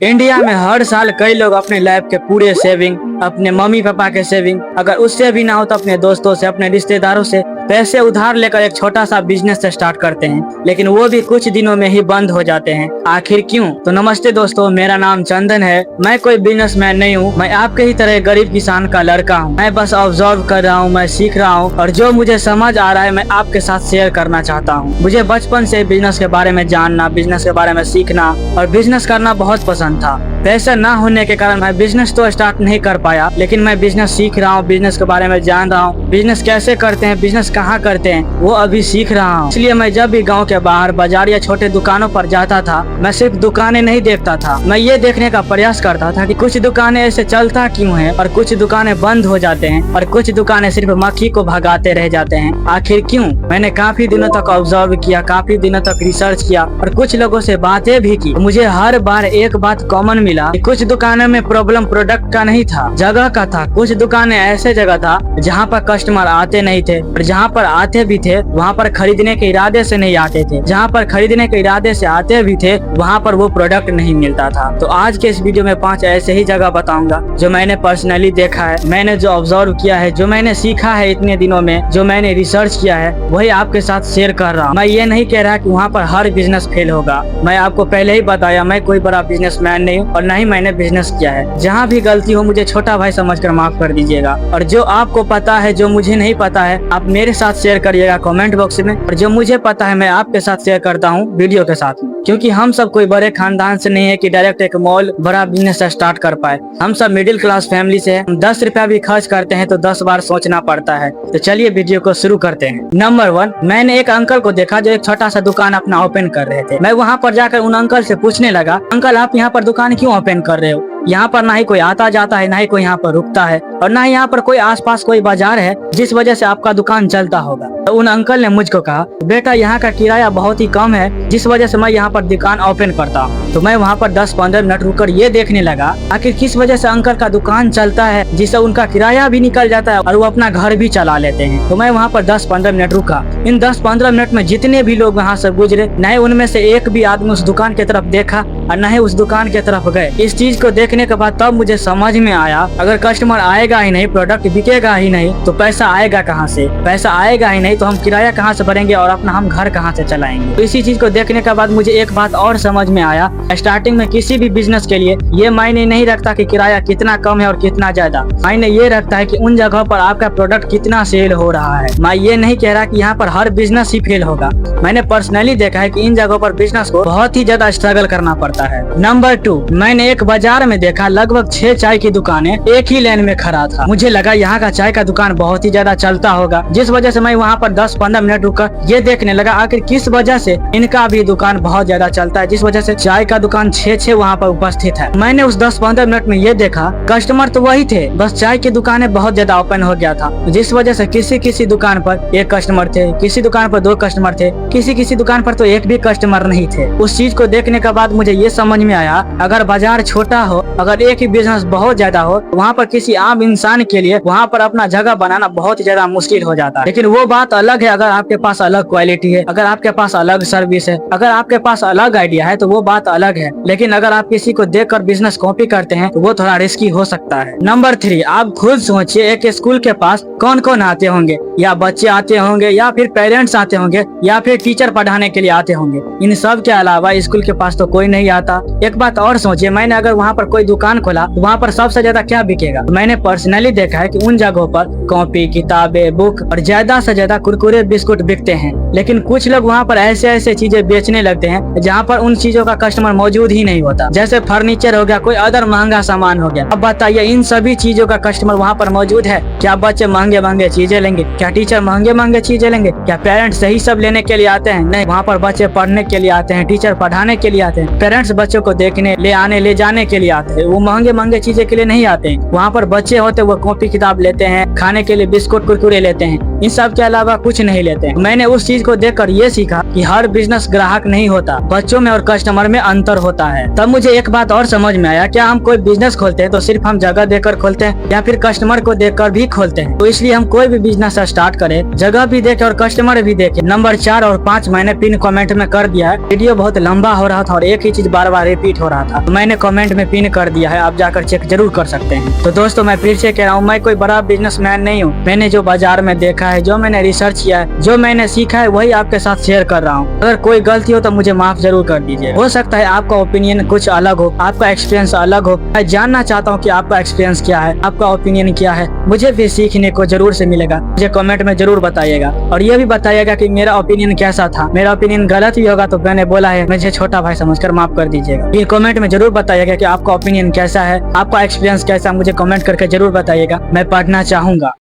India में हर साल कई लोग अपने लाइफ के पूरे सेविंग, अपने मम्मी पापा के सेविंग, अगर उससे भी ना हो तो अपने दोस्तों से, अपने रिश्तेदारों से पैसे उधार लेकर एक छोटा सा बिजनेस स्टार्ट करते हैं, लेकिन वो भी कुछ दिनों में ही बंद हो जाते हैं। आखिर क्यों? तो नमस्ते दोस्तों, मेरा नाम चंदन है। मैं कोई बिजनेसमैन नहीं हूँ, मैं आपके ही तरह गरीब किसान का लड़का हूँ। मैं बस ऑब्जर्व कर रहा हूँ, मैं सीख रहा हूँ और जो मुझे समझ आ रहा है मैं आपके साथ शेयर करना चाहता हूँ। मुझे बचपन से बिजनेस के बारे में जानना, बिजनेस के बारे में सीखना और बिजनेस करना बहुत पसंद था। पैसा ना होने के कारण मैं बिजनेस तो स्टार्ट नहीं कर पाया, लेकिन मैं बिजनेस सीख रहा हूँ, बिजनेस के बारे में जान रहा हूँ, बिजनेस कैसे करते हैं, बिजनेस कहाँ करते हैं वो अभी सीख रहा हूँ। इसलिए मैं जब भी गांव के बाहर बाजार या छोटे दुकानों पर जाता था, मैं सिर्फ दुकानें नहीं देखता था, मैं ये देखने का प्रयास करता था कि कुछ दुकानें ऐसे चलता क्यों है और कुछ दुकानें बंद हो जाते हैं और कुछ दुकानें सिर्फ मक्खी को भगाते रह जाते हैं। आखिर क्यों? मैंने काफी दिनों तक ऑब्जर्व किया, काफी दिनों तक रिसर्च किया और कुछ लोगों से बातें भी की। मुझे हर बार एक बात कॉमन मिला कि कुछ दुकानों में प्रॉब्लम प्रोडक्ट का नहीं था, जगह का था। कुछ दुकानें ऐसे जगह था जहाँ पर कस्टमर आते नहीं थे और जहाँ पर आते भी थे वहाँ पर खरीदने के इरादे से नहीं आते थे, जहाँ पर खरीदने के इरादे से आते भी थे वहाँ पर वो प्रोडक्ट नहीं मिलता था। तो आज के इस वीडियो में 5 ऐसे ही जगह बताऊंगा जो मैंने पर्सनली देखा है, मैंने जो ऑब्जर्व किया है, जो मैंने सीखा है इतने दिनों में, जो मैंने रिसर्च किया है, वही आपके साथ शेयर कर रहा हूँ। मैं ये नहीं कह रहा कि वहाँ पर हर बिजनेस फेल होगा। मैं आपको पहले ही बताया मैं कोई बड़ा बिजनेसमैन नहीं हूँ और न ही मैंने बिजनेस किया है। जहाँ भी गलती हो मुझे छोटा भाई समझकर माफ कर दीजिएगा और जो आपको पता है, जो मुझे नहीं पता है, आप मेरे साथ शेयर करिएगा कमेंट बॉक्स में और जो मुझे पता है मैं आपके साथ शेयर करता हूँ वीडियो के साथ में। क्योंकि हम सब कोई बड़े खानदान से नहीं है कि डायरेक्ट एक मॉल बड़ा बिजनेस स्टार्ट कर पाए। हम सब मिडिल क्लास फैमिली से हैं। 10 रुपया भी खर्च करते हैं तो 10 बार सोचना पड़ता है। तो चलिए वीडियो को शुरू करते हैं। नंबर 1, मैंने एक अंकल को देखा जो एक छोटा सा दुकान अपना ओपन कर रहे थे। मैं वहाँ पर जाकर उन अंकल से पूछने लगा, अंकल आप यहाँ पर दुकान क्यों ओपन कर रहे हो? यहाँ पर ना ही कोई आता जाता है, ना ही कोई यहाँ पर रुकता है और ना ही यहाँ पर कोई आसपास कोई बाजार है जिस वजह से आपका दुकान चलता होगा। तो उन अंकल ने मुझको कहा, बेटा यहाँ का किराया बहुत ही कम है जिस वजह से मैं यहाँ पर दुकान ओपन करता हूँ। तो मैं वहाँ पर 10-15 मिनट रुककर ये देखने लगा आखिर किस वजह से अंकल का दुकान चलता है, जिससे उनका किराया भी निकल जाता है और वो अपना घर भी चला लेते हैं। तो मैं वहाँ पर 10-15 मिनट रुका। इन 10-15 मिनट में जितने भी लोग वहाँ से गुजरे, न उनमें से एक भी आदमी उस दुकान की तरफ देखा और न ही उस दुकान की तरफ गए। इस चीज को देखने के बाद तब मुझे समझ में आया, अगर कस्टमर आएगा ही नहीं, प्रोडक्ट बिकेगा ही नहीं, तो पैसा आएगा कहाँ से? पैसा आएगा ही नहीं तो हम किराया कहाँ से भरेंगे और अपना हम घर कहाँ से चलाएंगे? तो इसी चीज को देखने के बाद मुझे एक बात और समझ में आया, स्टार्टिंग में किसी भी बिजनेस के लिए ये मायने नहीं रखता कि किराया कितना कम है और कितना ज्यादा, मायने ये रखता है कि उन जगहों पर आपका प्रोडक्ट कितना सेल हो रहा है। मैं ये नहीं कह रहा कि यहाँ पर हर बिजनेस ही फेल होगा। मैंने पर्सनली देखा है कि इन जगहों पर बिजनेस को बहुत ही ज्यादा स्ट्रगल करना पड़ता है। नंबर 2, मैंने एक बाजार में देखा लगभग 6 चाय की दुकानें एक ही लाइन में खड़ा था। मुझे लगा यहाँ का चाय का दुकान बहुत ही ज्यादा चलता होगा, जिस वजह से मैं वहाँ पर 10-15 मिनट रुककर ये देखने लगा आखिर किस वजह से इनका भी दुकान बहुत ज्यादा चलता है, जिस वजह से चाय का दुकान 6 वहाँ पर उपस्थित है। मैंने उस 10-15 मिनट में ये देखा कस्टमर तो वही थे, बस चाय की दुकानें बहुत ज्यादा ओपन हो गया था, जिस वजह से किसी दुकान पर 1 कस्टमर थे, किसी दुकान पर 2 कस्टमर थे, किसी दुकान पर तो एक भी कस्टमर नहीं थे। उस चीज को देखने के बाद मुझे ये समझ में आया, अगर बाजार छोटा हो, अगर एक ही बिजनेस बहुत ज्यादा हो, वहाँ पर किसी आम इंसान के लिए वहाँ पर अपना जगह बनाना बहुत ही ज्यादा मुश्किल हो जाता है। लेकिन वो बात अलग है अगर आपके पास अलग क्वालिटी है, अगर आपके पास अलग सर्विस है, अगर आपके पास अलग आइडिया है तो वो बात अलग है। लेकिन अगर आप किसी को देखकर बिजनेस कॉपी करते हैं तो वो थोड़ा रिस्की हो सकता है। नंबर 3, आप खुद सोचिए एक स्कूल के पास कौन कौन आते होंगे, या बच्चे आते होंगे या फिर पेरेंट्स आते होंगे या फिर टीचर पढ़ाने के लिए आते होंगे। इन सब के अलावा स्कूल के पास तो कोई नहीं आता। एक बात और सोचिए, मैंने अगर वहाँ पर कोई दुकान खोला तो वहाँ पर सबसे ज्यादा क्या बिकेगा? मैंने पर्सनली देखा है कि उन जगहों पर कॉपी, किताबें, बुक और ज्यादा से ज्यादा कुरकुरे बिस्कुट बिकते हैं। लेकिन कुछ लोग वहाँ पर ऐसे चीजें बेचने लगते हैं जहाँ पर उन चीजों का कस्टमर मौजूद ही नहीं होता, जैसे फर्नीचर हो गया, कोई अदर महंगा सामान हो गया। अब बताइए इन सभी चीजों का कस्टमर वहाँ पर मौजूद है? क्या बच्चे महंगे चीजें लेंगे? क्या टीचर महंगे चीजें लेंगे? क्या पेरेंट्स यही सब लेने के लिए आते हैं? नहीं, वहाँ पर बच्चे पढ़ने के लिए आते हैं, टीचर पढ़ाने के लिए आते हैं, पेरेंट्स बच्चों को देखने ले जाने के लिए आते आते हैं, वो महंगे महंगे चीजें के लिए नहीं आते हैं। वहाँ पर बच्चे होते हैं, वो कॉपी किताब लेते हैं, खाने के लिए बिस्कुट कुरकुरे लेते हैं, इन सब के अलावा कुछ नहीं लेते हैं। मैंने उस चीज को देखकर ये सीखा कि हर बिजनेस ग्राहक नहीं होता, बच्चों में और कस्टमर में अंतर होता है। तब मुझे एक बात और समझ में आया, क्या हम कोई बिजनेस खोलते हैं तो सिर्फ हम जगह देकर खोलते हैं या फिर कस्टमर को देखकर भी खोलते हैं। तो इसलिए हम कोई भी बिजनेस स्टार्ट करें, जगह भी देखे और कस्टमर भी देखे। नंबर 4 और 5 मैंने पिन कमेंट में कर दिया है। वीडियो बहुत लंबा हो रहा था और एक ही चीज बार बार रिपीट हो रहा था, तो मैंने कमेंट में पिन कर दिया है, आप जाकर चेक जरूर कर सकते हैं। तो दोस्तों मैं फिर से कह रहा हूँ, मैं कोई बड़ा बिजनेसमैन नहीं हूँ। मैंने जो बाजार में देखा है, जो मैंने रिसर्च किया है, जो मैंने सीखा है, वही आपके साथ शेयर कर रहा हूँ। अगर कोई गलती हो तो मुझे माफ जरूर कर दीजिए। हो सकता है आपका ओपिनियन कुछ अलग हो, आपका एक्सपीरियंस अलग हो। मैं जानना चाहता हूँ कि आपका एक्सपीरियंस क्या है, आपका ओपिनियन क्या है। मुझे भी सीखने को जरूर से मिलेगा। मुझे कमेंट में जरूर बताइएगा और ये भी बताइएगा कि मेरा ओपिनियन कैसा था। मेरा ओपिनियन गलत भी होगा तो मैंने बोला है, मुझे छोटा भाई समझकर माफ कर दीजिएगा। ये कमेंट में जरूर बताइएगा कि आपका ओपिनियन कैसा है, आपका एक्सपीरियंस कैसा, मुझे कमेंट करके जरूर बताइएगा, मैं पढ़ना चाहूंगा।